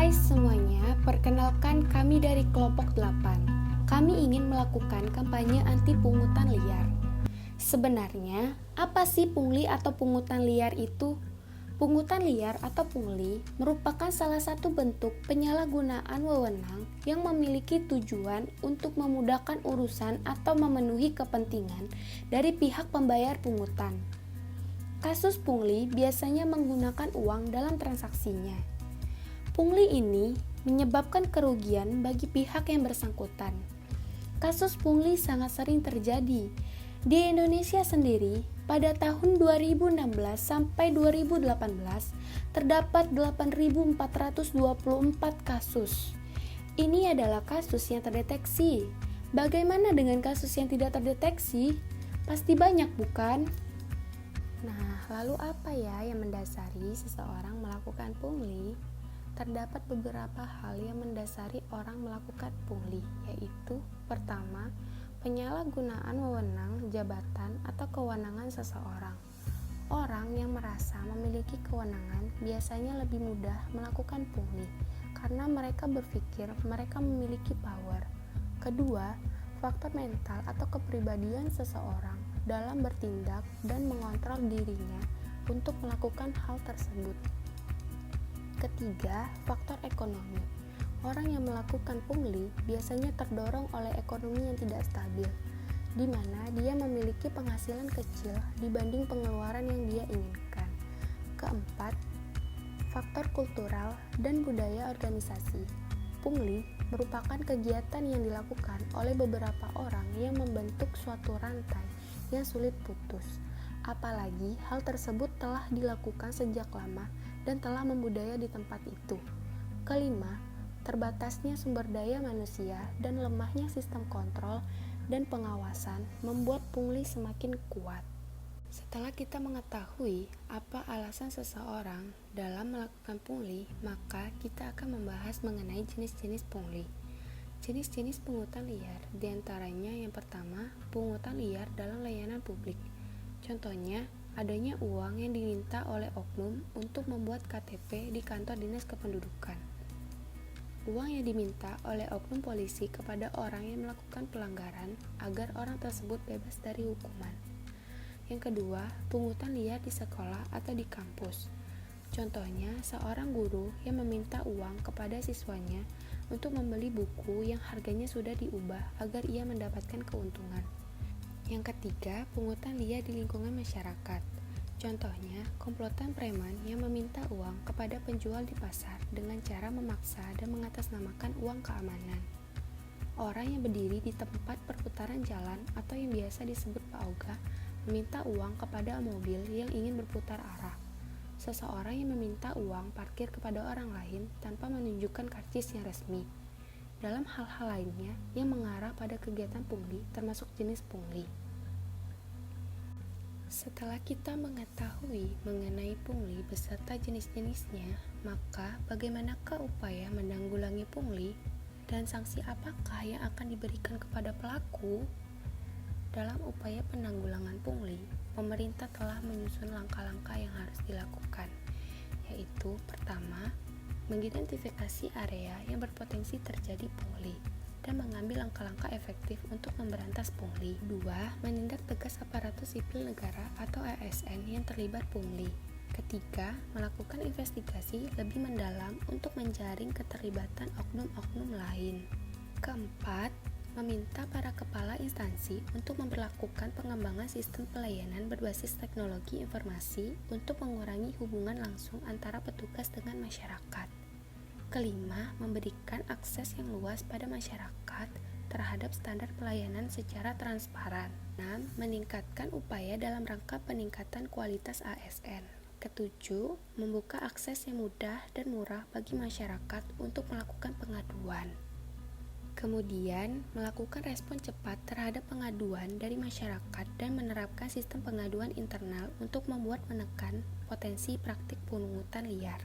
Hai semuanya, perkenalkan kami dari kelompok 8. Kami ingin melakukan kampanye anti pungutan liar. Sebenarnya, apa sih pungli atau pungutan liar itu? Pungutan liar atau pungli merupakan salah satu bentuk penyalahgunaan wewenang yang memiliki tujuan untuk memudahkan urusan atau memenuhi kepentingan dari pihak pembayar pungutan. Kasus pungli biasanya menggunakan uang dalam transaksinya. Pungli ini menyebabkan kerugian bagi pihak yang bersangkutan. Kasus pungli sangat sering terjadi. Di Indonesia sendiri, pada tahun 2016 sampai 2018, terdapat 8.424 kasus. Ini adalah kasus yang terdeteksi. Bagaimana dengan kasus yang tidak terdeteksi? Pasti banyak, bukan? Nah, lalu apa ya yang mendasari seseorang melakukan pungli? Terdapat beberapa hal yang mendasari orang melakukan pungli, yaitu pertama, penyalahgunaan wewenang, jabatan, atau kewenangan seseorang. Orang yang merasa memiliki kewenangan biasanya lebih mudah melakukan pungli karena mereka berpikir mereka memiliki power. Kedua, faktor mental atau kepribadian seseorang dalam bertindak dan mengontrol dirinya untuk melakukan hal tersebut. Ketiga, faktor ekonomi. Orang yang melakukan pungli biasanya terdorong oleh ekonomi yang tidak stabil, di mana dia memiliki penghasilan kecil dibanding pengeluaran yang dia inginkan. Keempat, faktor kultural dan budaya organisasi. Pungli merupakan kegiatan yang dilakukan oleh beberapa orang yang membentuk suatu rantai yang sulit putus. Apalagi hal tersebut telah dilakukan sejak lama dan telah membudaya di tempat itu. Kelima, terbatasnya sumber daya manusia dan lemahnya sistem kontrol dan pengawasan membuat pungli semakin kuat. Setelah kita mengetahui apa alasan seseorang dalam melakukan pungli, maka kita akan membahas mengenai jenis-jenis pungli. Jenis-jenis pungutan liar, diantaranya yang pertama, pungutan liar dalam layanan publik. Contohnya, adanya uang yang diminta oleh oknum untuk membuat KTP di kantor dinas kependudukan. Uang yang diminta oleh oknum polisi kepada orang yang melakukan pelanggaran agar orang tersebut bebas dari hukuman. Yang kedua, pungutan liar di sekolah atau di kampus. Contohnya, seorang guru yang meminta uang kepada siswanya untuk membeli buku yang harganya sudah diubah agar ia mendapatkan keuntungan. Yang ketiga, pungutan liar di lingkungan masyarakat. Contohnya, komplotan preman yang meminta uang kepada penjual di pasar dengan cara memaksa dan mengatasnamakan uang keamanan. Orang yang berdiri di tempat perputaran jalan atau yang biasa disebut pauga meminta uang kepada mobil yang ingin berputar arah. Seseorang yang meminta uang parkir kepada orang lain tanpa menunjukkan karcis yang resmi. Dalam hal-hal lainnya yang mengarah pada kegiatan pungli termasuk jenis pungli. Setelah kita mengetahui mengenai pungli beserta jenis-jenisnya, maka bagaimanakah upaya menanggulangi pungli dan sanksi apakah yang akan diberikan kepada pelaku? Dalam upaya penanggulangan pungli, pemerintah telah menyusun langkah-langkah yang harus dilakukan, yaitu pertama, mengidentifikasi area yang berpotensi terjadi pungli dan mengambil langkah-langkah efektif untuk memberantas pungli. 2. Menindak tegas aparatus sipil negara atau ASN yang terlibat pungli. Ketiga, melakukan investigasi lebih mendalam untuk menjaring keterlibatan oknum-oknum lain. Keempat, meminta para kepala instansi untuk memperlakukan pengembangan sistem pelayanan berbasis teknologi informasi untuk mengurangi hubungan langsung antara petugas dengan masyarakat. Kelima, memberikan akses yang luas pada masyarakat terhadap standar pelayanan secara transparan. 6. Meningkatkan upaya dalam rangka peningkatan kualitas ASN. Ketujuh, membuka akses yang mudah dan murah bagi masyarakat untuk melakukan pengaduan. Kemudian, melakukan respon cepat terhadap pengaduan dari masyarakat dan menerapkan sistem pengaduan internal untuk membuat menekan potensi praktik pungutan liar.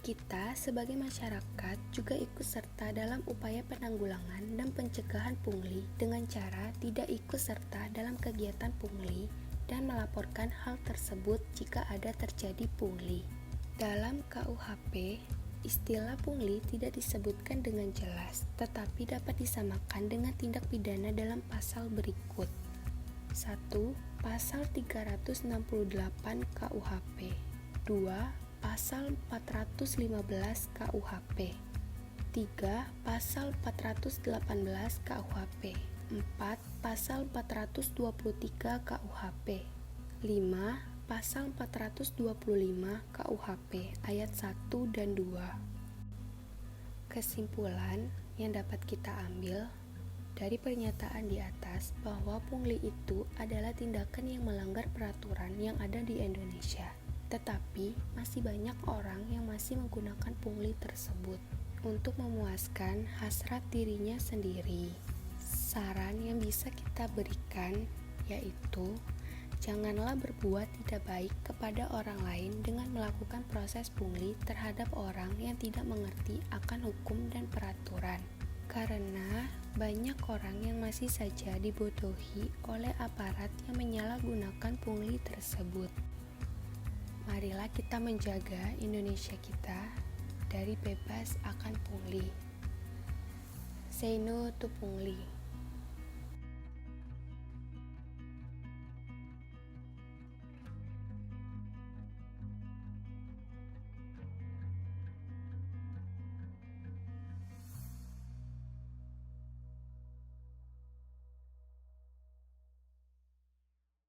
Kita sebagai masyarakat juga ikut serta dalam upaya penanggulangan dan pencegahan pungli dengan cara tidak ikut serta dalam kegiatan pungli dan melaporkan hal tersebut jika ada terjadi pungli. Dalam KUHP, istilah pungli tidak disebutkan dengan jelas, tetapi dapat disamakan dengan tindak pidana dalam pasal berikut. 1. Pasal 368 KUHP. 2. Pasal 415 KUHP. 3. Pasal 418 KUHP. 4. Pasal 423 KUHP. 5. Pasal 425 KUHP ayat 1 dan 2. Kesimpulan yang dapat kita ambil dari pernyataan di atas bahwa pungli itu adalah tindakan yang melanggar peraturan yang ada di Indonesia. Tetapi masih banyak orang yang masih menggunakan pungli tersebut untuk memuaskan hasrat dirinya sendiri. Saran yang bisa kita berikan yaitu janganlah berbuat tidak baik kepada orang lain dengan melakukan proses pungli terhadap orang yang tidak mengerti akan hukum dan peraturan. Karena banyak orang yang masih saja dibodohi oleh aparat yang menyalahgunakan pungli tersebut. Marilah kita menjaga Indonesia kita dari bebas akan pungli. Say no to pungli.